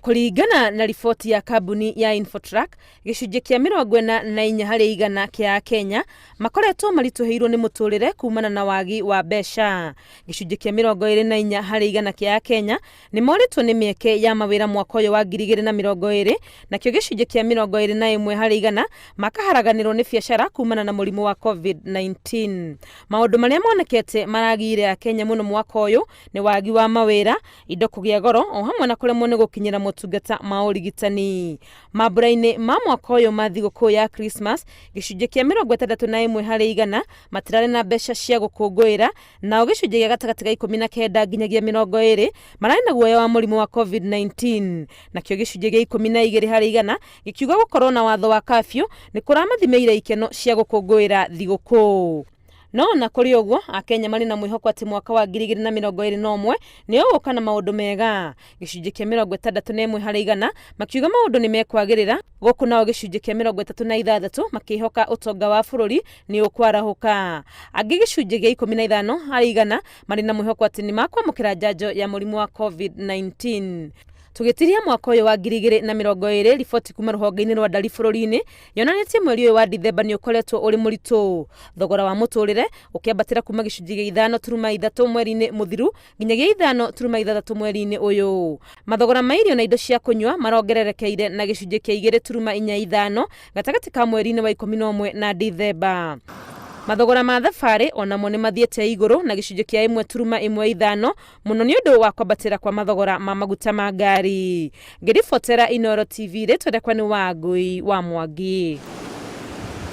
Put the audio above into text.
Kũringana na riboti ya kambuni ya Infotrack, gĩcunjĩ kĩa 44 harĩ igana kĩa Akenya makoretwo maritũhĩirwo nĩ mũtũrĩre kumana na wagi wa mbeca. Gĩcunjĩ kĩa 24 harĩ igana kĩa Akenya nĩ moritwo nĩ mĩeke ya mawĩra mwaka ũyũ wa 2020, nakĩo gĩcunjĩ kĩa 21 harĩ igana makaharaganĩrwo nĩ biacara kumana na mũrimũ wa COVID-19. Maũndũ marĩa monekete maragire Akenya mũno mwaka ũyũ nĩ wagi wa mawĩra, indo kũgĩa goro, o hamwe na kũremwo nĩ gũkinyĩra motungata ma ũrigitani. Mambura-inĩ ma mwaka ũyũ ma thigũkũ ya Christmas, gĩcunjĩ kĩa 61 harĩ igana matirarĩ na mbeca cia gũkũngũĩra, nao gĩcunjĩ gĩa gatagatĩ ga 19 nginyagia 20 mararĩ na guoya wa mũrimũ wa COVID-19. Nakĩo gĩcunjĩ gĩa 12 harĩ igana gĩkiuga gũkorwo na watho wa curfew nĩ kũramathimĩire ikeno cia gũkũngũĩra thigũkũ. No na kũrĩ ũguo, Akenya marĩ na mwĩhoko atĩ mwaka wa 2021 nĩ ũgũka na maũndũ mega. Gĩcunjĩ kĩa 61 harĩ igana makiuga maũndũ nĩ mekwagĩrĩra, gũkũ nao gĩcunjĩ kĩa 36 makĩhoka ũtonga wa bũrũri nĩ ũkwarahũka. Angĩ gĩcunjĩ gĩa 15 harĩ igana marĩ na mwĩhoko atĩ nĩ makwamũkĩra njanjo ya mũrimũ wa COVID-19. Tũgĩtiria mwaka ũyũ wa 2020, riboti kuma rũhonge-inĩ rwa ndari bũrũri-inĩ yonanĩtie mweri ũyũ wa Dithemba nĩ ũkoretwo ũrĩ mũritũ. Thogora wa mũtũrĩre ũkĩambatĩra kuma gĩcunjĩ gĩa 5.3 mweri-inĩ mũthiru nginyagia 5.6 mweri-inĩ ũyũ. Mathogora ma irio na indo cia kũnyua marongererekeire na gĩcunjĩ kĩa 2.45 gatagatĩ ka mweri-inĩ wa 11 na Dithemba. Mathogora ma thabarĩ onamo nĩ mathiĩte igũrũ na gĩcunjĩ kĩa 1.15 mũno nĩ ũndũ wa kwambatĩra kwa mathogora ma maguta ma ngari. Ngĩribotera Inooro TV, rĩtwa rĩakwa nĩ Wangui wa Mwangi.